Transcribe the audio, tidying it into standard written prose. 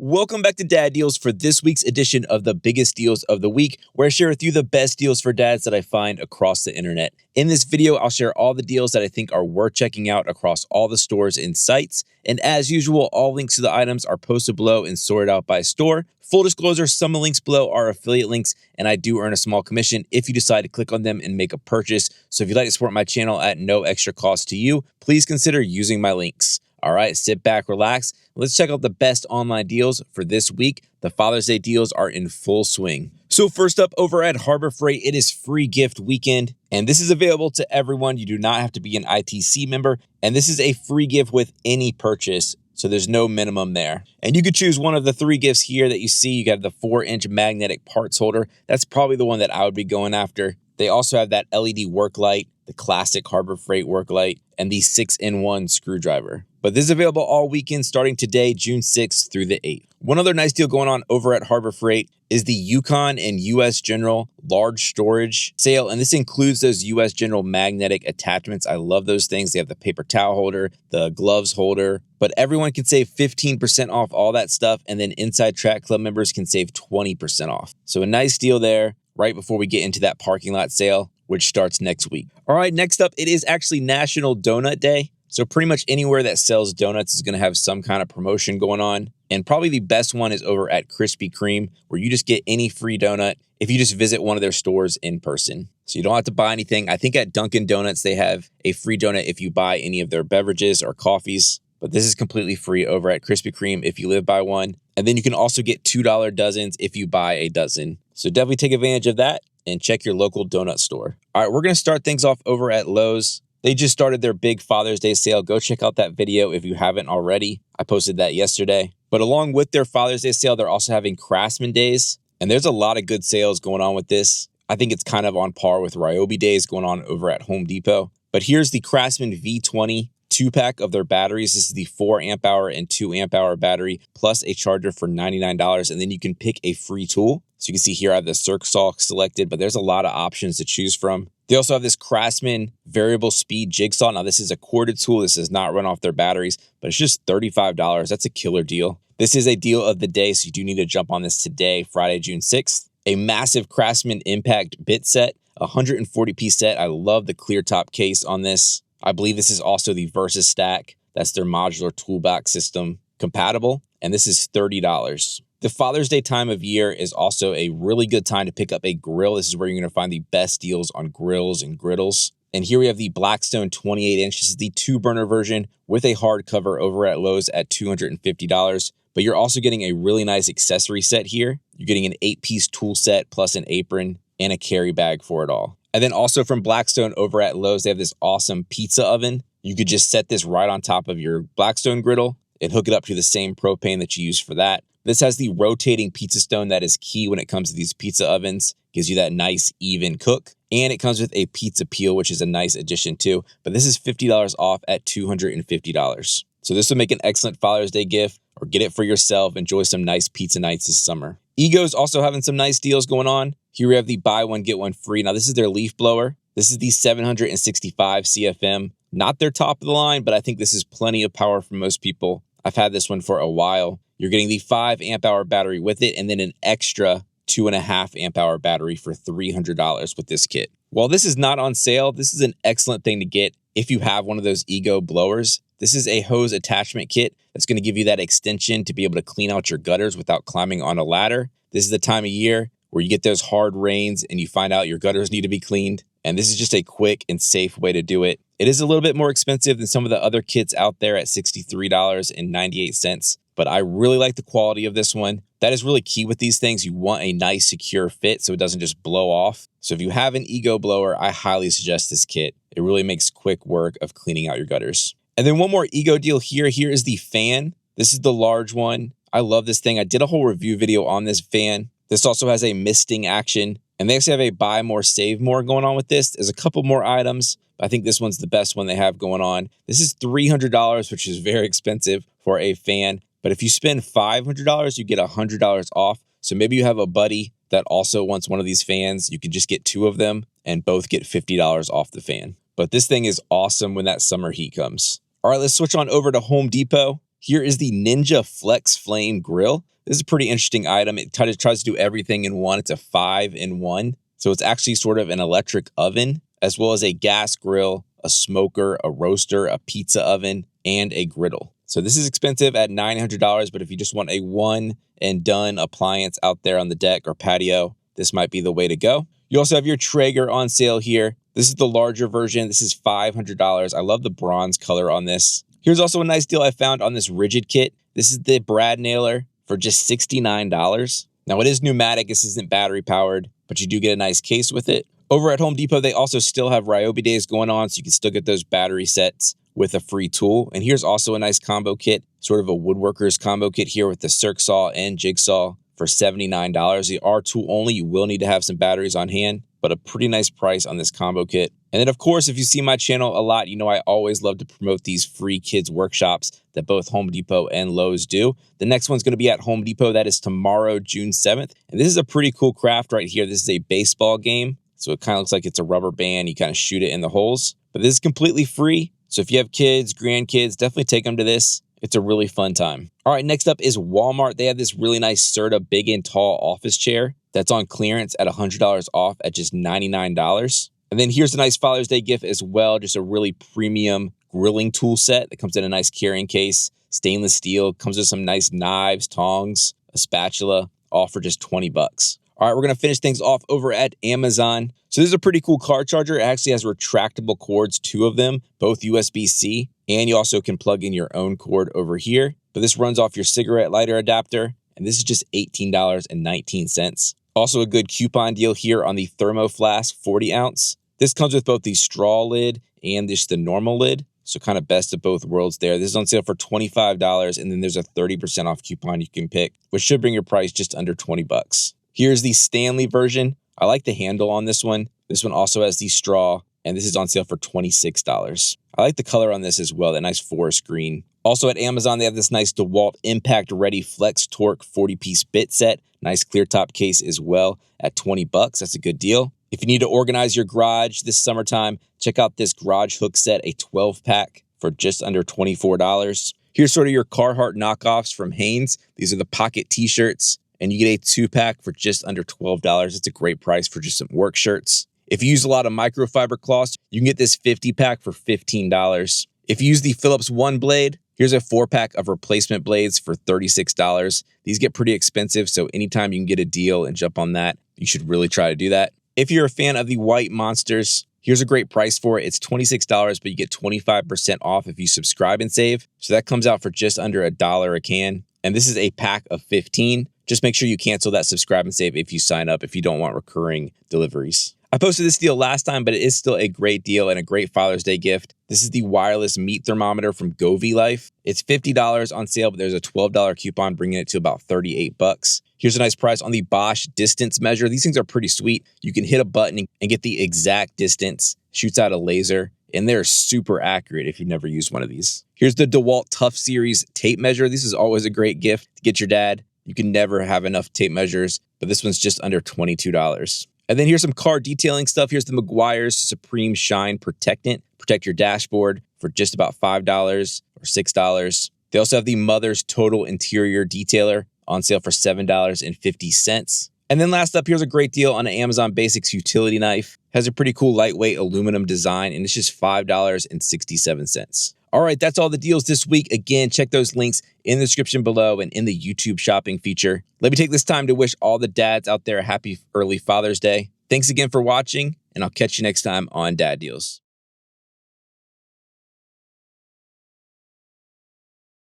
Welcome back to Dad Deals for this week's edition of the biggest deals of the week, where I share with you the best deals for dads that I find across the internet. In this video, I'll share all the deals that I think are worth checking out across all the stores and sites. And as usual, all links to the items are posted below and sorted out by store. Full disclosure, some of the links below are affiliate links, and I do earn a small commission if you decide to click on them and make a purchase. So if you'd like to support my channel at no extra cost to you, please consider using my links. All right, sit back, relax. Let's check out the best online deals for this week. The Father's Day deals are in full swing. So first up, over at Harbor Freight, it is free gift weekend, and this is available to everyone. You do not have to be an ITC member, and this is a free gift with any purchase, so there's no minimum there. And you could choose one of the three gifts here that you see. You got the 4-inch magnetic parts holder. That's probably the one that I would be going after. They also have that LED work light, the classic Harbor Freight work light, and the 6-in-1 screwdriver. But this is available all weekend starting today, June 6th through the 8th. One other nice deal going on over at Harbor Freight is the Yukon and US General large storage sale. And this includes those US General magnetic attachments. I love those things. They have the paper towel holder, the gloves holder, but everyone can save 15% off all that stuff. And then Inside Track Club members can save 20% off. So a nice deal there right before we get into that parking lot sale, which starts next week. All right, next up, it is actually National Doughnut Day. So pretty much anywhere that sells donuts is going to have some kind of promotion going on. And probably the best one is over at Krispy Kreme, where you just get any free donut if you just visit one of their stores in person. So you don't have to buy anything. I think at Dunkin' Donuts, they have a free donut if you buy any of their beverages or coffees. But this is completely free over at Krispy Kreme if you live by one. And then you can also get $2 dozens if you buy a dozen. So definitely take advantage of that and check your local donut store. All right, we're going to start things off over at Lowe's. They just started their big Father's Day sale. Go check out that video if you haven't already. I posted that yesterday. But along with their Father's Day sale, they're also having Craftsman Days. And there's a lot of good sales going on with this. I think it's kind of on par with Ryobi Days going on over at Home Depot. But here's the Craftsman V20 2-pack of their batteries. This is the 4 amp hour and 2 amp hour battery plus a charger for $99. And then you can pick a free tool. So you can see here I have the Circ Saw selected, but there's a lot of options to choose from. They also have this Craftsman variable speed jigsaw. Now this is a corded tool. This does not run off their batteries, but it's just $35. That's a killer deal. This is a deal of the day, so you do need to jump on this today, Friday, June 6th. A massive Craftsman Impact bit set, a 140-piece set. I love the clear top case on this. I believe this is also the Versus Stack. That's their modular toolbox system compatible, and this is $30. The Father's Day time of year is also a really good time to pick up a grill. This is where you're going to find the best deals on grills and griddles. And here we have the Blackstone 28-inch. This is the 2-burner version with a hardcover over at Lowe's at $250. But you're also getting a really nice accessory set here. You're getting an 8-piece tool set plus an apron and a carry bag for it all. And then also from Blackstone over at Lowe's, they have this awesome pizza oven. You could just set this right on top of your Blackstone griddle and hook it up to the same propane that you use for that. This has the rotating pizza stone that is key when it comes to these pizza ovens. Gives you that nice even cook. And it comes with a pizza peel, which is a nice addition too. But this is $50 off at $250. So this will make an excellent Father's Day gift, or get it for yourself. Enjoy some nice pizza nights this summer. Ego's also having some nice deals going on. Here we have the buy one, get one free. Now this is their leaf blower. This is the 765 CFM. Not their top of the line, but I think this is plenty of power for most people. I've had this one for a while. You're getting the 5 amp hour battery with it, and then an extra 2.5 amp hour battery for $300 with this kit. While this is not on sale, this is an excellent thing to get if you have one of those Ego blowers. This is a hose attachment kit that's going to give you that extension to be able to clean out your gutters without climbing on a ladder. This is the time of year where you get those hard rains and you find out your gutters need to be cleaned. And this is just a quick and safe way to do it. It is a little bit more expensive than some of the other kits out there at $63.98. But I really like the quality of this one. That is really key with these things. You want a nice, secure fit so it doesn't just blow off. So if you have an Ego blower, I highly suggest this kit. It really makes quick work of cleaning out your gutters. And then one more Ego deal here. Here is the fan. This is the large one. I love this thing. I did a whole review video on this fan. This also has a misting action. And they actually have a buy more, save more going on with this. There's a couple more items, but I think this one's the best one they have going on. This is $300, which is very expensive for a fan. But if you spend $500, you get $100 off. So maybe you have a buddy that also wants one of these fans. You can just get 2 of them and both get $50 off the fan. But this thing is awesome when that summer heat comes. All right, let's switch on over to Home Depot. Here is the Ninja Flex Flame Grill. This is a pretty interesting item. It tries to do everything in one. It's a 5-in-1. So it's actually sort of an electric oven, as well as a gas grill, a smoker, a roaster, a pizza oven, and a griddle. So this is expensive at $900, but if you just want a one-and-done appliance out there on the deck or patio, this might be the way to go. You also have your Traeger on sale here. This is the larger version. This is $500. I love the bronze color on this. Here's also a nice deal I found on this rigid kit. This is the Brad Nailer for just $69. Now it is pneumatic. This isn't battery powered, but you do get a nice case with it. Over at Home Depot, they also still have Ryobi days going on, so you can still get those battery sets with a free tool. And here's also a nice combo kit, sort of a woodworkers combo kit here with the circ saw and jigsaw for $79. They are tool only. You will need to have some batteries on hand, but a pretty nice price on this combo kit. And then of course, if you see my channel a lot, you know I always love to promote these free kids workshops that both Home Depot and Lowe's do. The next one's going to be at Home Depot. That is tomorrow, June 7th. And this is a pretty cool craft right here. This is a baseball game. So it kind of looks like it's a rubber band. You kind of shoot it in the holes. But this is completely free. So if you have kids, grandkids, definitely take them to this. It's a really fun time. All right, next up is Walmart. They have this really nice Serta big and tall office chair that's on clearance at $100 off at just $99. And then here's a nice Father's Day gift as well. Just a really premium grilling tool set that comes in a nice carrying case. Stainless steel. Comes with some nice knives, tongs, a spatula, all for just 20 bucks. All right, we're going to finish things off over at Amazon. So this is a pretty cool car charger. It actually has retractable cords, 2 of them, both USB-C. And you also can plug in your own cord over here. But this runs off your cigarette lighter adapter. And this is just $18.19. Also a good coupon deal here on the Thermo Flask 40 ounce. This comes with both the straw lid and just the normal lid. So kind of best of both worlds there. This is on sale for $25. And then there's a 30% off coupon you can pick, which should bring your price just under 20 bucks. Here's the Stanley version. I like the handle on this one. This one also has the straw, and this is on sale for $26. I like the color on this as well, that nice forest green. Also at Amazon, they have this nice DeWalt Impact Ready Flex Torque 40-piece bit set. Nice clear top case as well at 20 bucks. That's a good deal. If you need to organize your garage this summertime, check out this garage hook set, a 12-pack for just under $24. Here's sort of your Carhartt knockoffs from Hanes. These are the pocket t-shirts. And you get a 2-pack for just under $12. It's a great price for just some work shirts. If you use a lot of microfiber cloths, you can get this 50-pack for $15. If you use the Phillips 1 blade, here's a 4-pack of replacement blades for $36. These get pretty expensive, so anytime you can get a deal and jump on that, you should really try to do that. If you're a fan of the White Monsters, here's a great price for it. It's $26, but you get 25% off if you subscribe and save. So that comes out for just under $1 a can. And this is a pack of 15. Just make sure you cancel that subscribe and save if you sign up, if you don't want recurring deliveries. I posted this deal last time, but it is still a great deal and a great Father's Day gift. This is the wireless meat thermometer from Govee Life. It's $50 on sale, but there's a $12 coupon bringing it to about 38 bucks. Here's a nice price on the Bosch distance measure. These things are pretty sweet. You can hit a button and get the exact distance, shoots out a laser, and they're super accurate if you've never used one of these. Here's the DeWalt Tough Series tape measure. This is always a great gift to get your dad. You can never have enough tape measures, but this one's just under $22. And then here's some car detailing stuff. Here's the Meguiar's Supreme Shine Protectant. Protect your dashboard for just about $5 or $6. They also have the Mother's Total Interior Detailer on sale for $7.50. And then last up, here's a great deal on an Amazon Basics utility knife. Has a pretty cool lightweight aluminum design, and it's just $5.67. All right, that's all the deals this week. Again, check those links in the description below and in the YouTube shopping feature. Let me take this time to wish all the dads out there a happy early Father's Day. Thanks again for watching, and I'll catch you next time on Dad Deals.